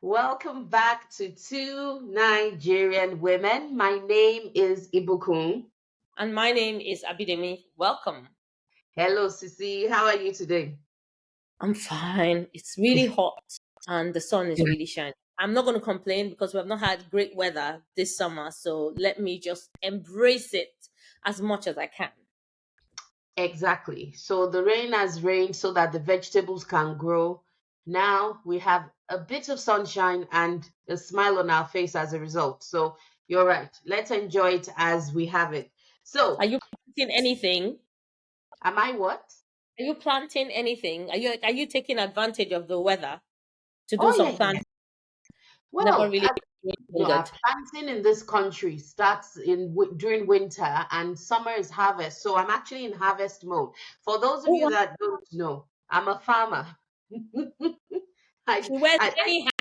Welcome back to Two Nigerian Women. My name is Ibukun. And my name is Abidemi. Welcome. Hello, Sisi. How are you today? I'm fine. It's really hot and the sun is really shining. I'm not going to complain because we have not had great weather this summer. So let me just embrace it as much as I can. Exactly. So the rain has rained so that the vegetables can grow. Now we have a bit of sunshine and a smile on our face as a result. So you're right. Let's enjoy it as we have it. Are So, you planting anything? am I what? Are you planting anything? Are you taking advantage of the weather to do Oh, some yeah, yeah. planting? Never Well, really doing our good. planting in this country starts during winter and summer is harvest. So I'm actually in harvest mode. For those of Oh, you wow. that don't know, I'm a farmer. I, She wears I, many hats.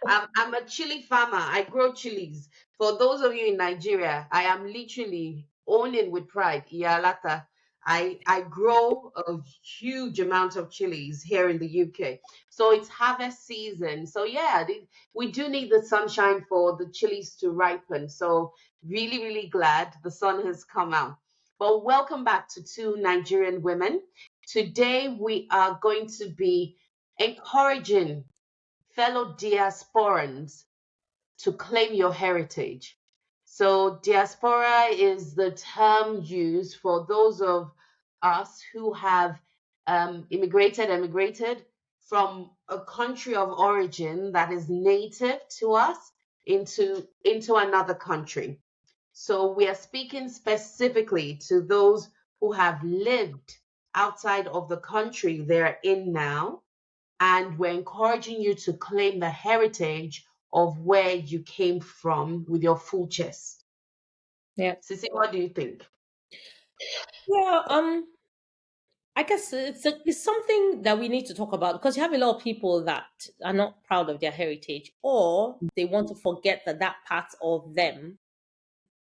I'm a chili farmer. I grow chilies. For those of you in Nigeria, I am literally owning with pride. Iyalata. I grow a huge amount of chilies here in the UK. So it's harvest season. So yeah, we do need the sunshine for the chilies to ripen. So really, really glad the sun has come out. But welcome back to Two Nigerian Women. Today we are going to be encouraging fellow diasporans to claim your heritage. So, diaspora is the term used for those of us who have emigrated from a country of origin that is native to us into another country. So, we are speaking specifically to those who have lived outside of the country they're in now, and we're encouraging you to claim the heritage of where you came from with your full chest. Yeah. Sissy, what do you think? Yeah. I guess it's something that we need to talk about because you have a lot of people that are not proud of their heritage or they want to forget that that part of them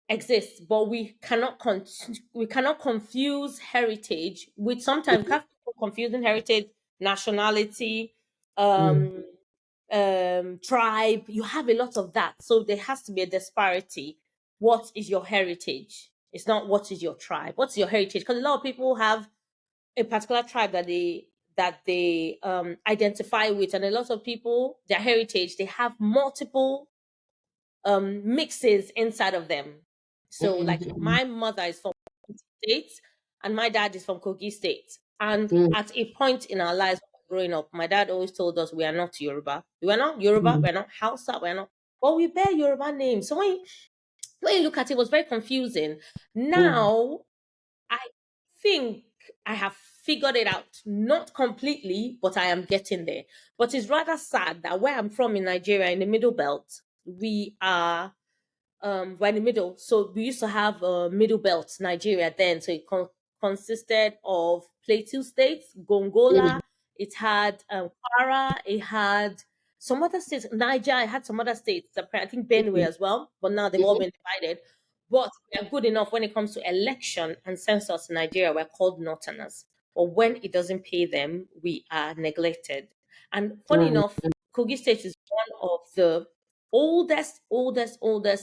exists. But we cannot confuse heritage with sometimes we have people confusing heritage, nationality, Mm, um, tribe. You have a lot of that, so there has to be a disparity. What is your heritage? It's not what is your tribe. What's your heritage? Because a lot of people have a particular tribe that they identify with, and a lot of people, their heritage, they have multiple mixes inside of them. So like mm, my mother is from state and my dad is from Kogi state, and mm, at a point in our lives growing up, my dad always told us we are not Yoruba, we are not Yoruba, mm, we are not Hausa, we are not, but we bear Yoruba names. So when you look at it, it was very confusing. mm, Now I think I have figured it out. Not completely, but I am getting there. But it's rather sad that where I'm from in Nigeria, in the middle belt, we're in the middle. So we used to have middle belt Nigeria then. So it consisted of Plateau states, mm, Gongola, it had Kwara, it had some other states, Niger, it had some other states, I think Benue mm, as well, but now they've all mm. been divided. But we are good enough when it comes to election and census in Nigeria. We're called Northerners. But when it doesn't pay them, we are neglected. And funny Mm, enough, Kogi State is one of the oldest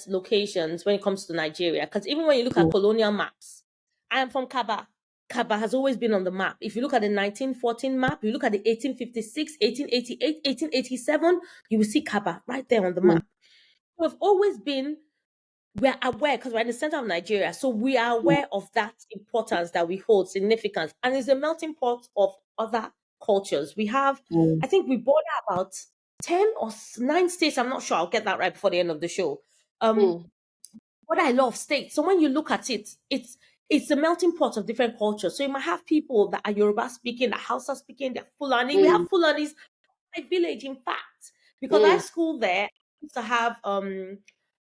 locations when it comes to Nigeria. Because even when you look at mm, colonial maps, I am from Kaba. Kaba has always been on the map. If you look at the 1914 map, you look at the 1856, 1888, 1887, you will see Kaba right there on the mm, map. We've always been, we're aware because we're in the center of Nigeria. So we are mm, aware of that importance that we hold, significance. And it's a melting pot of other cultures. We have, mm, I think we border about 10 or 9 states. I'm not sure. I'll get that right before the end of the show. Um, mm, what I love states. So when you look at it, it's a melting pot of different cultures. So you might have people that are Yoruba speaking, that Hausa speaking, they're Fulani. We have mm, Fulanis in my village, in fact, because I mm, school there, I used to have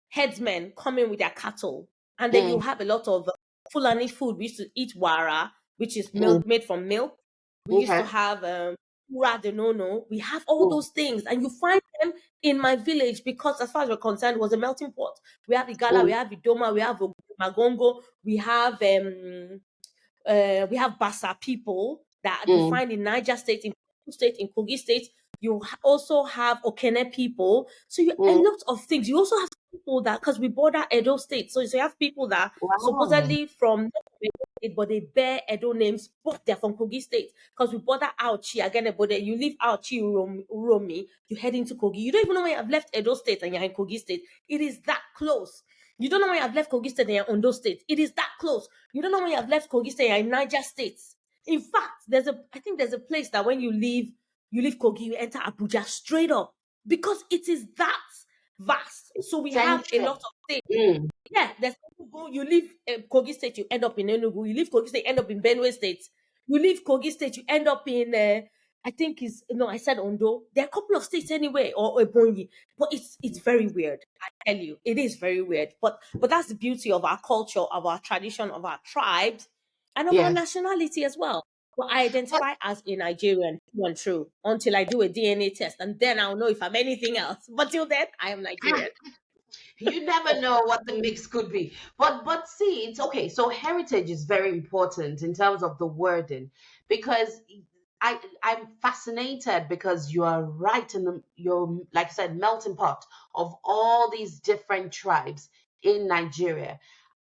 headsmen coming with their cattle, and then you mm, have a lot of Fulani food. We used to eat wara, which is mm. milk made from milk. We used to Okay. have ura de nono. We have all Mm, those things, and you find them in my village because, as far as we're concerned, it was a melting pot. We have Igala, we mm, have Idoma, we have Magongo, we have Bassa people that you mm, find in Niger State, in Plateau State, in Kogi State. also have Okene people. So you a Mm. lot of things. You also have people that, because we border Edo State, so you have people that Wow. supposedly from Edo State, but they bear Edo names, but they're from Kogi State. Because we border Auchi again, but then you leave Auchi Uromi, you head into Kogi. You don't even know when you have left Edo State and you're in Kogi State. It is that close. You don't know when you have left Kogi State and you're in Ondo State. It is that close. You don't know when you have left Kogi State and you're in Niger State. In fact, I think there's a place that when you leave Kogi, you enter Abuja straight up, because it is that vast. So we have a Central. lot of things. Mm. Yeah, there's you leave Kogi State, you end up in Enugu. You leave Kogi State, end up in Benue State. You leave Kogi State, you end up in I think is no, I said Ondo. There are a couple of states anyway, or Ebonyi, but it's very weird. I tell you, it is very weird. But that's the beauty of our culture, of our tradition, of our tribes, and of our Yes. nationality as well. But I But identify as a Nigerian, true and true, until I do a DNA test, and then I'll know if I'm anything else. But till then, I am Nigerian. you never know what the mix could be. But see, it's okay. So heritage is very important in terms of the wording, because I'm fascinated, because you are right in you're, like I said, melting pot of all these different tribes in Nigeria.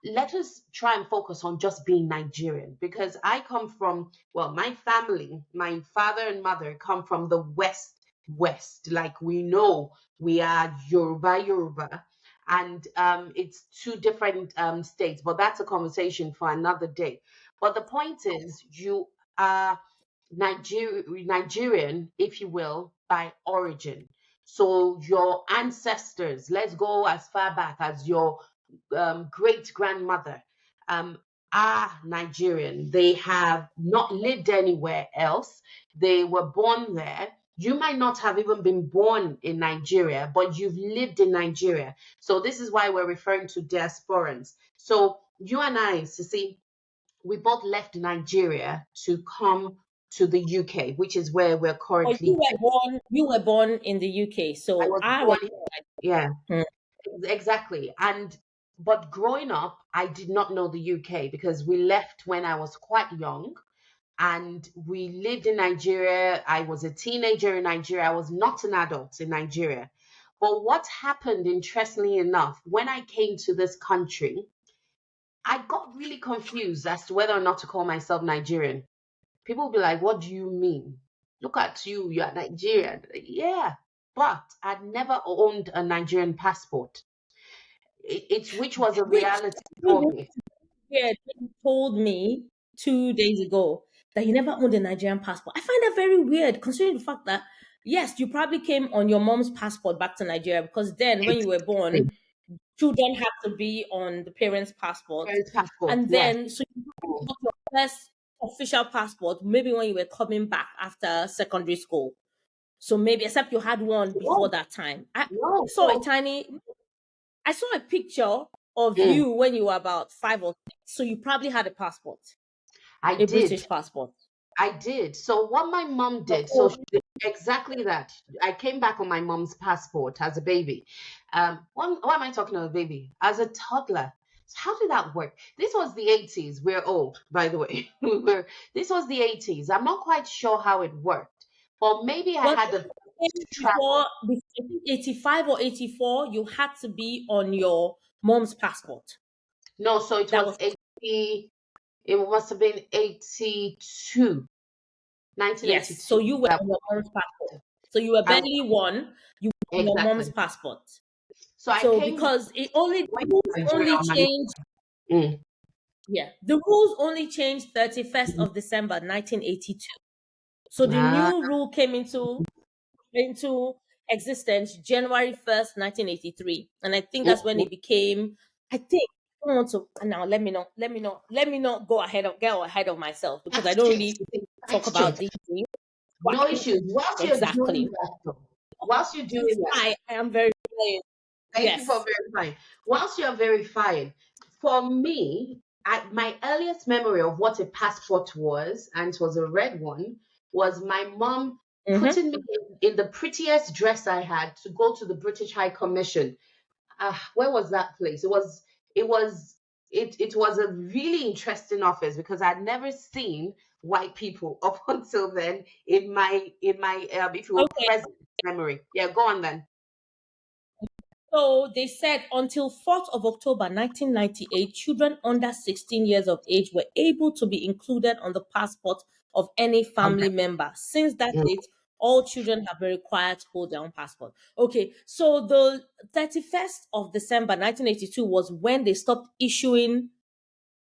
Let us try and focus on just being Nigerian, because I come from, well, my family, my father and mother come from the west. Like, we know we are Yoruba, and it's two different states, but that's a conversation for another day. But the point is, you are Nigerian, if you will, by origin. So your ancestors, let's go as far back as your great grandmother, um, are Nigerian. They have not lived anywhere else. They were born there. You might not have even been born in Nigeria, but you've lived in Nigeria. So this is why we're referring to diasporans. So you and I, Sissy, we both left Nigeria to come to the UK, which is where we're But currently based. you were born in the UK, I so was I was. born here. Yeah, Hmm. exactly. And but growing up, I did not know the UK, because we left when I was quite young, and we lived in Nigeria. I was a teenager in Nigeria. I was not an adult in Nigeria. But what happened, interestingly enough, when I came to this country, I got really confused as to whether or not to call myself Nigerian. People will be like, "What do you mean? Look at you, you're Nigerian." Yeah, but I'd never owned a Nigerian passport. It's which was a Which reality for you me. told me 2 days ago that you never owned a Nigerian passport. I find that very weird, considering the fact that yes, you probably came on your mom's passport back to Nigeria, because then when you were Exactly. born, children have to be on the parents' passport, Parents' passport, and yes. then so you got your first official passport maybe when you were coming back after secondary school. So maybe, except you had one before No, that time. no. Saw a tiny, I saw a picture of Mm, you when you were about 5 or 6. So you probably had a passport, I a did. British passport. I did. So what my mom The did, so whole she did exactly that. I came back on my mom's passport as a baby. Why am I talking of a baby? As a toddler. So how did that work? This was the 80s. We're old, by the way. This was the 80s. I'm not quite sure how it worked. But maybe I well, had a before, travel. I think 85 or 84, you had to be on your mom's passport. No, so it That was was 80, it must have been 82, Yes. 1982. So you were That on your mom's passport. So you were I, barely one. You were on your mom's exactly. passport. So I So came because it only went rules to Nigeria only on my changed. mm, Yeah, the rules only changed 31st of December 1982. So the ah, new rule came into existence January 1st, 1983, and I think that's when mm, it became. I think I don't want to now. Let me not get ahead of myself, because I that's don't true. really talk That's true. about these things. But No issues. Whilst you're doing exactly, that, though, whilst you're you doing that, fly. I am very flying. thank you for Yes. verifying. Whilst you're verifying, for me, my earliest memory of what a passport was, and it was a red one, was my mom Mm-hmm. putting me in the prettiest dress I had to go to the British High Commission. Where was that place? It was it was a really interesting office, because I'd never seen white people up until then in my if you will Okay. present memory. Yeah, go on then. So they said until 4th of October 1998, children under 16 years of age were able to be included on the passport of any family member. Since that Mm, date, all children have been required to hold their own passport. Okay, so the 31st of December 1982 was when they stopped issuing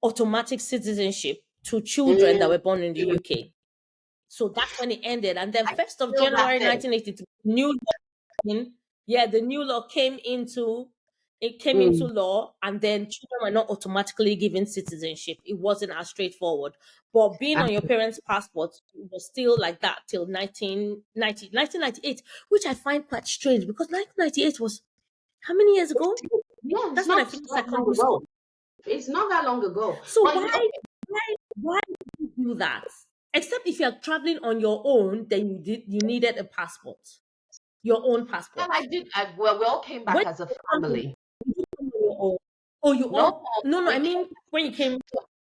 automatic citizenship to children that mm, were born in the mm. UK. So that's when it ended. And then I 1st of feel that January thing. 1982, new in, yeah, the new law came into Mm. law, and then children were not automatically given citizenship. It wasn't as straightforward. But being Uh, on your parents' passport, it was still like that till 1998, which I find quite strange because 1998 was how many years ago? yeah, it's That's when I not finished that long secondary ago. school. It's not that long ago. So But why did you do that? Except if you're traveling on your own, then you needed a passport, your own well, passport. I did. Well, we all came When back as a you come in, family. did you come on your own? Oh, you No, all? No, no. I we mean, when you came.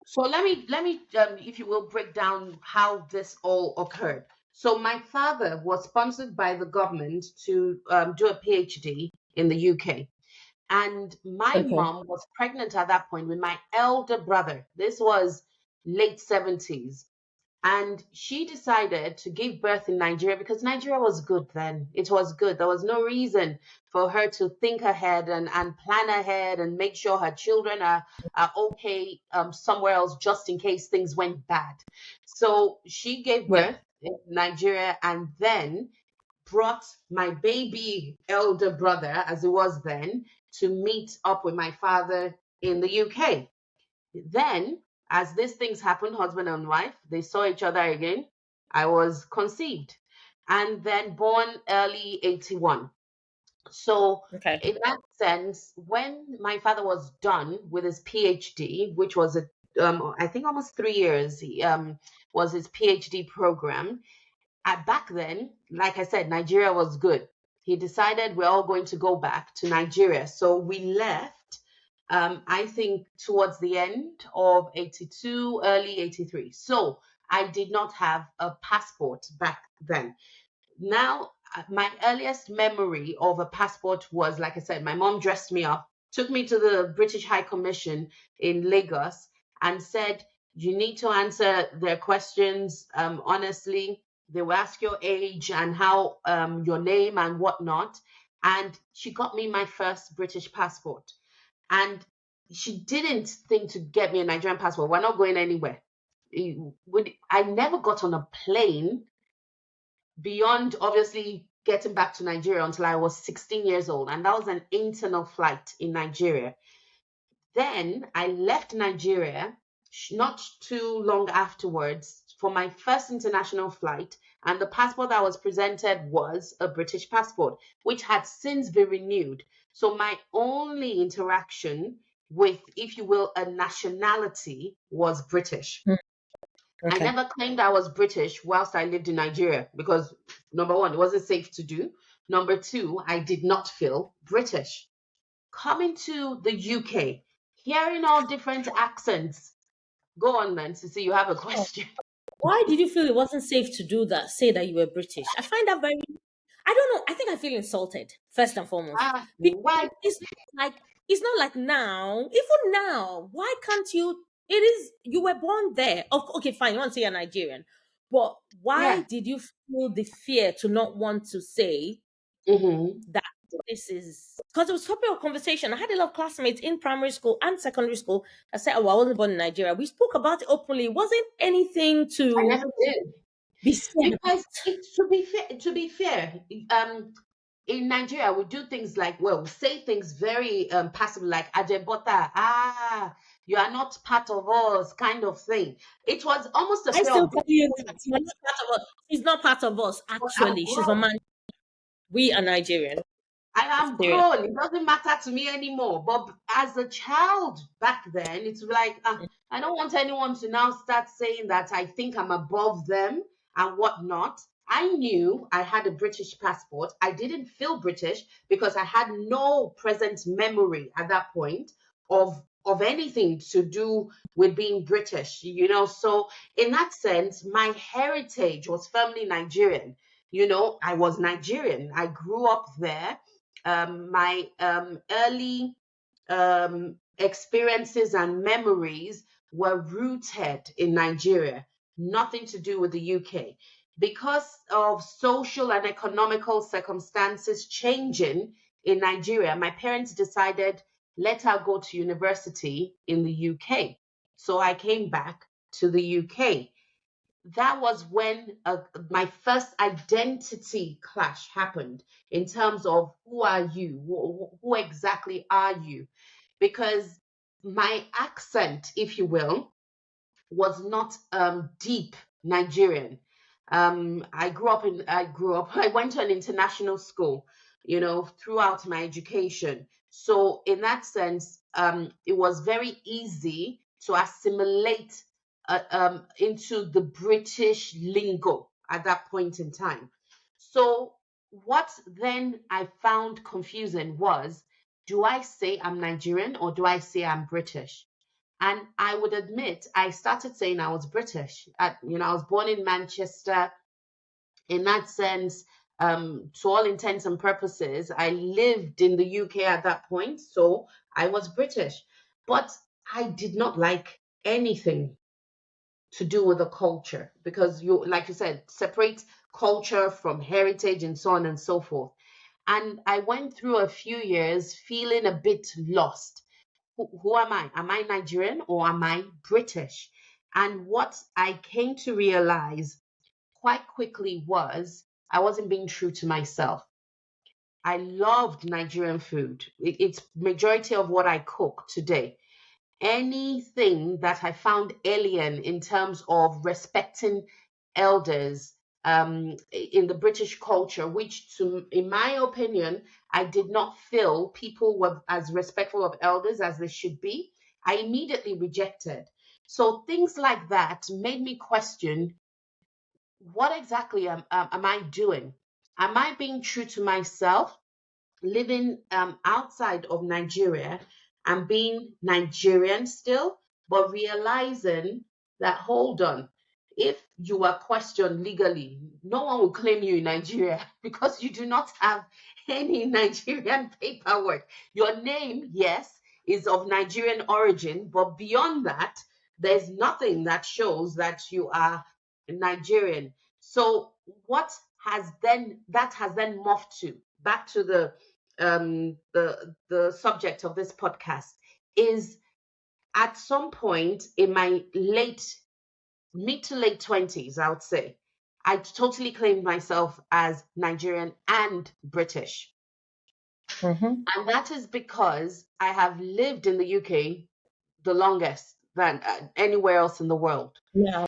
So let me if you will break down how this all occurred. So my father was sponsored by the government to do a PhD in the UK, and my Okay. mom was pregnant at that point with my elder brother. This was late 70s, and she decided to give birth in Nigeria because Nigeria was good then. It was good. There was no reason for her to think ahead and plan ahead and make sure her children are okay somewhere else just in case things went bad. So she gave Yeah. birth in Nigeria and then brought my baby elder brother, as it was then, to meet up with my father in the UK. Then, as these things happened, husband and wife, they saw each other again. I was conceived and then born early 81. So, Okay. in that sense, when my father was done with his PhD, which was I think almost 3 years, was his PhD program. Back then, like I said, Nigeria was good. He decided we're all going to go back to Nigeria. So we left, I think, towards the end of 82, early 83. So I did not have a passport back then. Now, my earliest memory of a passport was, like I said, my mom dressed me up, took me to the British High Commission in Lagos, and said, you need to answer their questions honestly. They will ask your age and how your name and whatnot. And she got me my first British passport. And she didn't think to get me a Nigerian passport. We're not going anywhere. I never got on a plane beyond obviously getting back to Nigeria until I was 16 years old. And that was an internal flight in Nigeria. Then I left Nigeria not too long afterwards for my first international flight. And the passport that was presented was a British passport, which had since been renewed. So my only interaction with, if you will, a nationality was British. Mm, I okay. never claimed I was British whilst I lived in Nigeria because, number one, it wasn't safe to do. Number two, I did not feel British. Coming to the UK, hearing all different accents. Go on, then, to see you have a question. Why did you feel it wasn't safe to do that? Say that you were British. I find that very. I don't know. I think I feel insulted first and foremost because Why? like it's not like now. Even now, why can't you? It is you were born there. Okay, fine. You want to say you're Nigerian, but why Yeah. did you feel the fear to not want to say Hmm. that this is because it was topic of conversation. I had a lot of classmates in primary school and secondary school that said, "Oh, I wasn't born in Nigeria." We spoke about it openly. It wasn't anything I to never did. be scared Because about. to be fair, um, in Nigeria we do things like, well, we say things very passively, like Ajebota, you are not part of us, kind of thing. It was almost a I fear still of tell you that you're not part of us. She's not part of us. I'm Actually, she's from grown. Man. We are Nigerian. I am Serious. grown. It doesn't matter to me anymore. But as a child back then, it's like I don't want anyone to now start saying that I think I'm above them and whatnot. I knew I had a British passport. I didn't feel British because I had no present memory at that point of of anything to do with being British, you know. So in that sense, my heritage was firmly Nigerian. You know, I was Nigerian. I grew up there. My early experiences and memories were rooted in Nigeria, nothing to do with the UK. Because of social and economical circumstances changing in Nigeria, my parents decided let her go to university in the UK. So I came back to the UK. That was when my first identity clash happened in terms of who are you? Who exactly are you? Because my accent, if you will, was not deep Nigerian. I went to an international school, you know, throughout my education. So in that sense, it was very easy to assimilate into the British lingo at that point in time. So what then I found confusing was, do I say I'm Nigerian or do I say I'm British? And I would admit, I started saying I was British. I was born in Manchester. In that sense, to all intents and purposes, I lived in the UK at that point, so I was British. But I did not like anything to do with the culture because like you said, separate culture from heritage and so on and so forth. And I went through a few years feeling a bit lost. Who am I? Am I Nigerian or am I British? And what I came to realize quite quickly was I wasn't being true to myself. I loved Nigerian food. It's majority of what I cook today. Anything that I found alien in terms of respecting elders in the British culture, which, in my opinion, I did not feel people were as respectful of elders as they should be, I immediately rejected. So things like that made me question what exactly am I doing? Am I being true to myself? Living outside of Nigeria and being Nigerian still, but realizing that, hold on, if you are questioned legally, no one will claim you in Nigeria because you do not have any Nigerian paperwork. Your name, yes, is of Nigerian origin, but beyond that, there's nothing that shows that you are Nigerian. So what has then morphed to back to the subject of this podcast is at some point in my mid to late 20s, I would say, I totally claimed myself as Nigerian and British. Mm-hmm. And that is because I have lived in the UK the longest than anywhere else in the world. Yeah.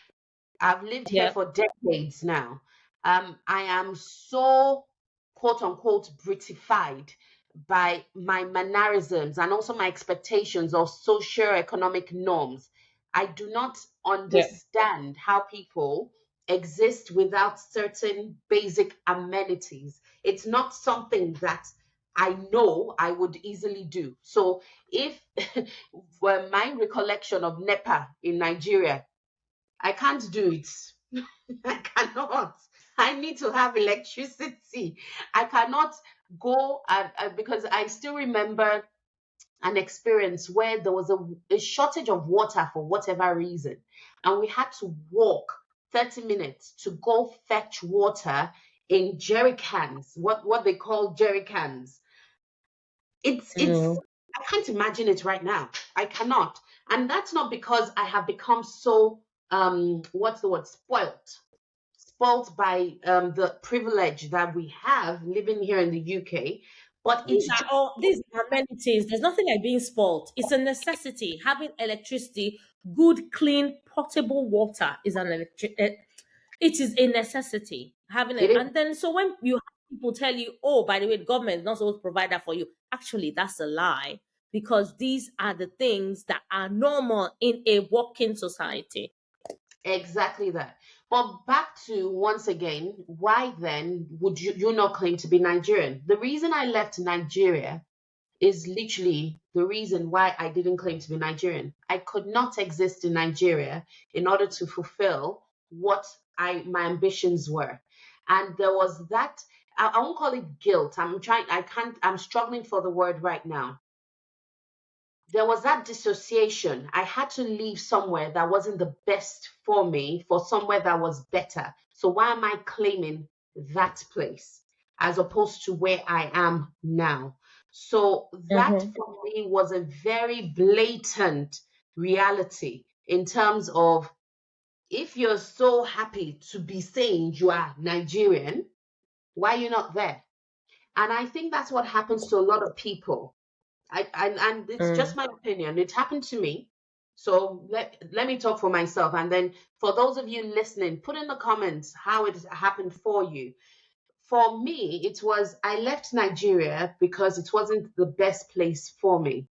I've lived here Yeah. for decades now. I am so quote unquote Britified by my mannerisms and also my expectations of socio-economic norms. I do not Yeah. understand how people exist without certain basic amenities. It's not something that I know I would easily do. So if well, my recollection of NEPA in Nigeria, I can't do it. I cannot. I need to have electricity. I cannot go because I still remember an experience where there was a shortage of water for whatever reason, and we had to walk 30 minutes to go fetch water in jerry cans, what they call jerry cans. It's Mm. I can't imagine it right now. I cannot. And that's not because I have become so what's the word, spoilt by the privilege that we have living here in the UK, but These it's are just all these are amenities. There's nothing like being spoiled. It's a necessity. Having electricity, good, clean, potable water is an it is a necessity. Having it it, is and then so when you have people tell you, "Oh, by the way, the government is not supposed to provide that for you," actually, that's a lie because these are the things that are normal in a working society. exactly that. But back to once again, why then would you not claim to be Nigerian? The reason I left Nigeria is literally the reason why I didn't claim to be Nigerian. I could not exist in Nigeria in order to fulfill what my ambitions were. And there was that, I won't call it guilt. I'm struggling for the word right now. There was that dissociation. I had to leave somewhere that wasn't the best for me for somewhere that was better. So why am I claiming that place as opposed to where I am now? So that Mm-hmm. for me was a very blatant reality in terms of, if you're so happy to be saying you are Nigerian, why are you not there? And I think that's what happens to a lot of people. And it's just Mm. my opinion. It happened to me. So let me talk for myself. And then for those of you listening, put in the comments how it happened for you. For me, it was, I left Nigeria because it wasn't the best place for me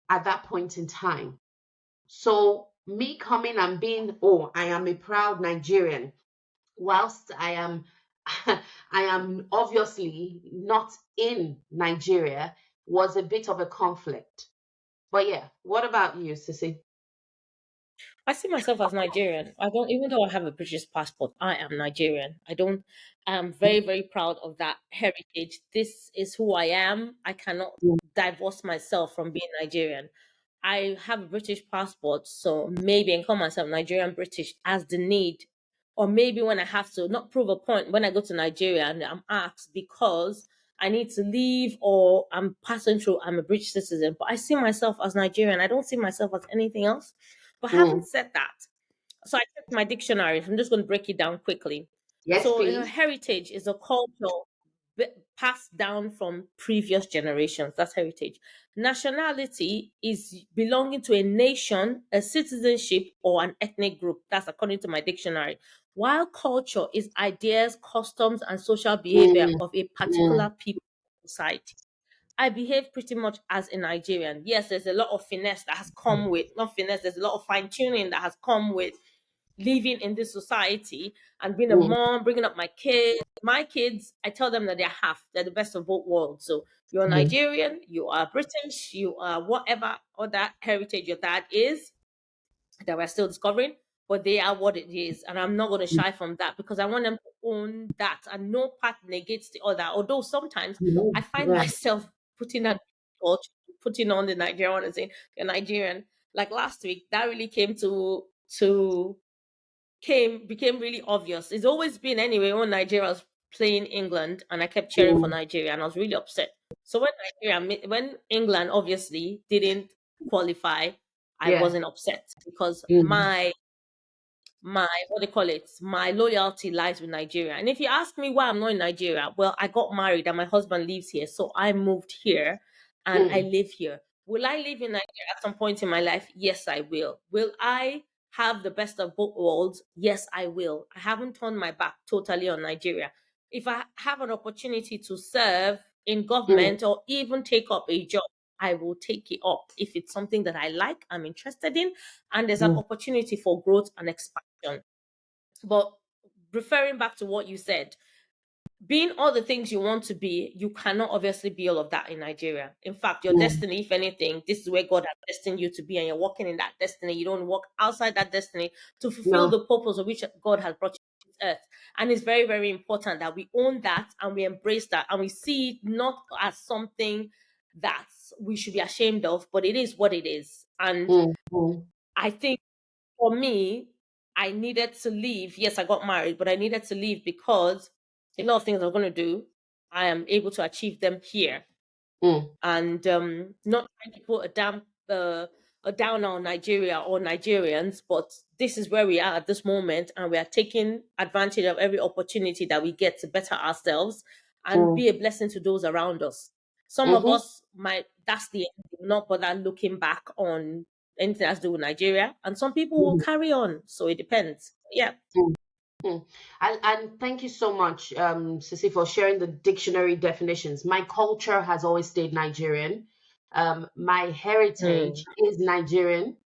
at that point in time. So me coming and being, oh, I am a proud Nigerian, whilst I am I am obviously not in Nigeria, was a bit of a conflict. But yeah, what about you, Sissy? I see myself as Nigerian. I don't, even though I have a British passport, I am Nigerian. I don't, I'm very, very proud of that heritage. This is who I am. I cannot Mm, divorce myself from being Nigerian. I have a British passport, so maybe I can call myself Nigerian British as the need. Or maybe when I have to not prove a point when I go to Nigeria and I'm asked because I need to leave or I'm passing through, I'm a British citizen. But I see myself as Nigerian. I don't see myself as anything else. But having mm. said that, so I checked my dictionary. I'm just going to break it down quickly. Yes, So, a please. heritage is a culture passed down from previous generations. That's heritage. Nationality is belonging to a nation, a citizenship, or an ethnic group. That's according to my dictionary. While culture is ideas, customs, and social behavior Mm, of a mm, particular people society. I behave pretty much as a Nigerian. Yes, there's a lot of finesse that has come with, not finesse, there's a lot of fine tuning that has come with living in this society and being a mm, mom, bringing up my kids. My kids, I tell them that they're half, they're the best of both worlds. So you're mm, Nigerian, you are British, you are whatever other heritage your dad is that we're still discovering, but they are what it is. And I'm not going to mm. shy from that because I want them to own that. And no part negates the other. Although sometimes No, I find yeah. myself putting on culture, putting on the Nigerian one and saying, you're Nigerian. Like last week, that really to became really obvious. It's always been anyway when Nigeria was playing England and I kept cheering for Mm, Nigeria and I was really upset. So when England obviously didn't qualify, I yeah. wasn't upset because Mm, my what they call it, my loyalty lies with Nigeria. And if you ask me why I'm not in Nigeria, well, I got married and my husband lives here, so I moved here and I mm, live here. Will I live in Nigeria at some point in my life? Yes, I will. Will I have the best of both worlds? Yes, I will. I haven't turned my back totally on Nigeria. If I have an opportunity to serve in mm, government or even take up a job, I will take it up if it's something that I like, I'm interested in, and there's an mm, opportunity for growth and expansion. But referring back to what you said, being all the things you want to be, you cannot obviously be all of that in Nigeria. In fact, your mm. destiny, if anything, this is where God has destined you to be, and you're walking in that destiny. You don't walk outside that destiny to fulfill No. the purpose of which God has brought you to this earth. And it's very, very important that we own that and we embrace that and we see it not as something that we should be ashamed of, but it is what it is. And Mm, mm, I think for me, I needed to leave. Yes, I got married, but I needed to leave because a lot of things I'm going to do, I am able to achieve them here. mm, And not trying to put a down on Nigeria or Nigerians, but this is where we are at this moment, and we are taking advantage of every opportunity that we get to better ourselves and mm, be a blessing to those around us. Some of mhm, us might, that's the end, not bother looking back on anything that's to do with Nigeria, and some people will mhm, carry on. So it depends. Yeah. mm. Mm. And thank you so much, Sissy, for sharing the dictionary definitions. My culture has always stayed Nigerian. My Mm. heritage is Nigerian,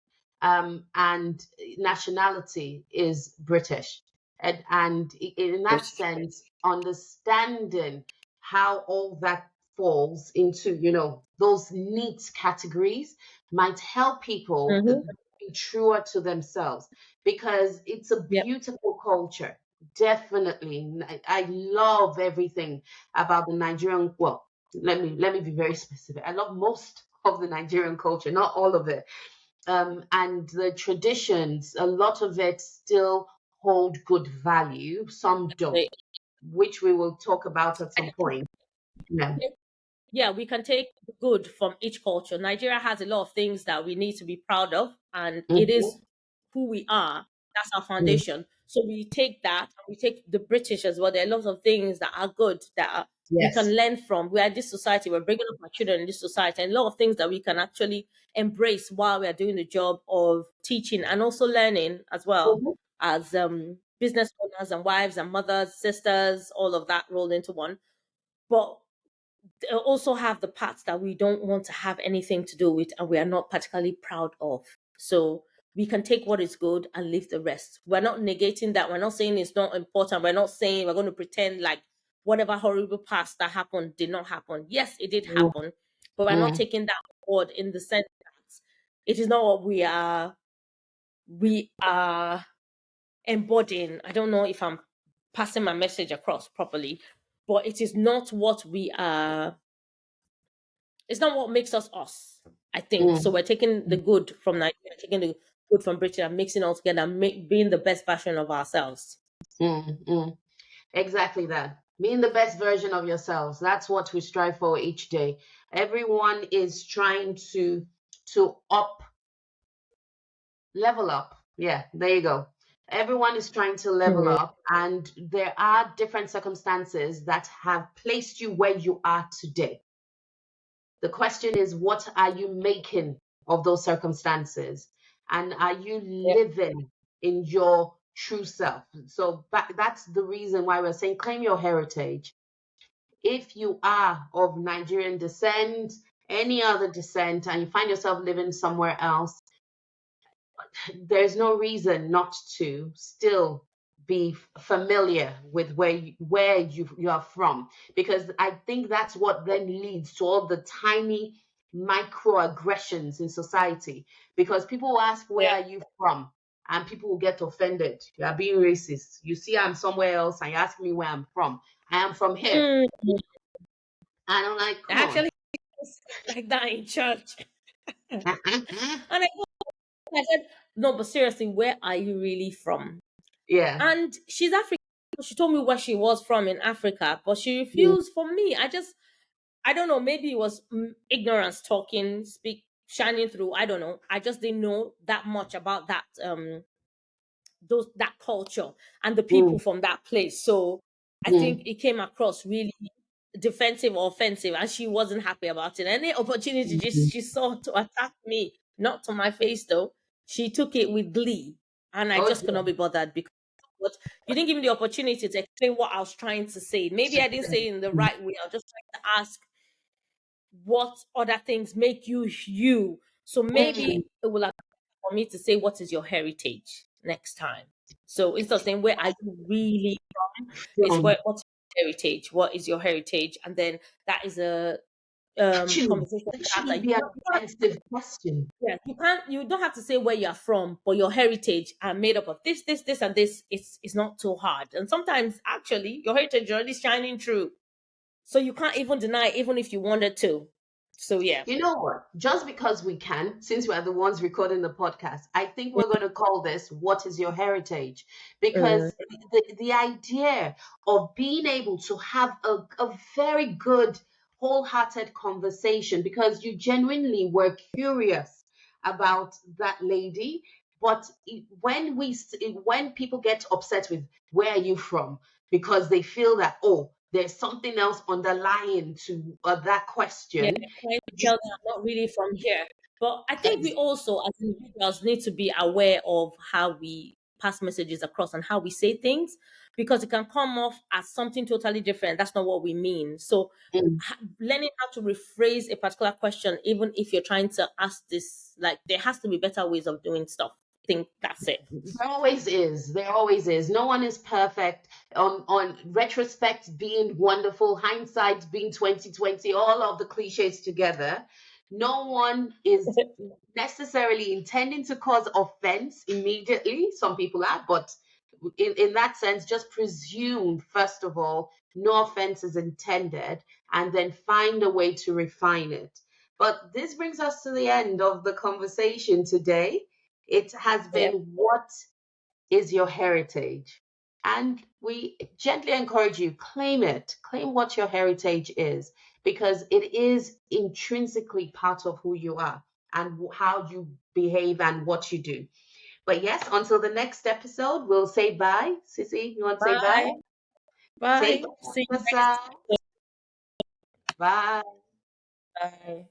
and nationality is British. And in that British. sense, understanding how all that falls into, those neat categories might help people Mm-hmm. be truer to themselves, because it's a Yep. beautiful culture. Definitely. I love everything about the Nigerian. Well, let me be very specific. I love most of the Nigerian culture, not all of it. And the traditions, a lot of it still hold good value. Some don't, They- which we will talk about at some point. Yeah. yeah, we can take the good from each culture. Nigeria has a lot of things that we need to be proud of, and it Mhm. is who we are. That's our Mm. foundation. So we take that, and we take the British as well. There are lots of things that are good we can Yes. learn from. We are this society. We're bringing up our children in this society, and a lot of things that we can actually embrace while we are doing the job of teaching and also learning as well Mhm. as business owners and wives and mothers, sisters, all of that rolled into one. But also have the parts that we don't want to have anything to do with and we are not particularly proud of. So we can take what is good and leave the rest. We're not negating that. We're not saying it's not important. We're not saying we're going to pretend like whatever horrible past that happened did not happen. Yes, it did Mm. happen, but we're not Mm. taking that forward in the sense that it is not what we are embodying. I don't know if I'm passing my message across properly, but it is not what we are, it's not what makes us us, I think. So Mm. we're taking the good from Nigeria, taking the good from Britain and mixing it all together and being the best version of ourselves. Mm. Mm. Exactly that. Being the best version of yourselves. That's what we strive for each day. Everyone is trying to level up. Yeah, there you go. Everyone is trying to level Mm. up, and there are different circumstances that have placed you where you are today. The question is, what are you making of those circumstances? And are you Yeah. living in your true self? So that's the reason why we're saying claim your heritage. If you are of Nigerian descent, any other descent, and you find yourself living somewhere else, there's no reason not to still be familiar with where you are from, because I think that's what then leads to all the tiny microaggressions in society, because people will ask, where Yeah. are you from, and people will get offended. You are being racist. You see I'm somewhere else and you ask me where I'm from. I am from here. Mm. And I'm like, I come on. actually like that in church. And I said, no, but seriously, where are you really from? Yeah. And she's African. She told me where she was from in Africa, but she Mm. refused. For me, I don't know, maybe it was ignorance talking, shining through. I don't know. I just didn't know that much about that culture and the Mm. people from that place. So I think Mm. it came across really defensive or offensive, and she wasn't happy about it. Any opportunity Mm. she saw to attack me, not to my face though, she took it with glee, and I Oh just could not dear. be bothered because what you didn't give me the opportunity to explain what I was trying to say. Maybe I didn't say it in the right way. I was just trying to ask what other things make you you. So Mm. maybe it will have for me to say what is your heritage next time. So instead of saying where are you really from, it's Mm. what's your heritage? What is your heritage? And then that is a Actually, conversation that starter. shouldn't be an offensive question. Yeah, you don't have to say where you're from, but your heritage are made up of this, and this. It's not too hard. And sometimes actually your heritage is already shining through. So you can't even deny it, even if you wanted to. So yeah. You know what? Just because we can, since we are the ones recording the podcast, I think we're going to call this "What is your heritage?" Mm, Because the idea of being able to have a very good, wholehearted conversation, because you genuinely were curious about that lady. But when people get upset with where are you from, because they feel that, oh, there's something else underlying to that yeah, question. trying to tell them I'm not really from here. But I think we also, as individuals, need to be aware of how we pass messages across and how we say things, because it can come off as something totally different. That's not what we mean. So, Mm. learning how to rephrase a particular question, even if you're trying to ask this, like there has to be better ways of doing stuff. think that's it. There always is. There always is. No one is perfect. On retrospect being wonderful, hindsight being 2020, all of the cliches together. No one is necessarily intending to cause offense immediately. Some people are, but in that sense, just presume, first of all, no offense is intended, and then find a way to refine it. But this brings us to the end of the conversation today. It has Yep. been, what is your heritage? And we gently encourage you, claim it, claim what your heritage is, because it is intrinsically part of who you are and how you behave and what you do. But yes, until the next episode, we'll say bye. Sissy, you want to say bye? Bye. Take Bye. care See of you next. yourself. Bye. Bye.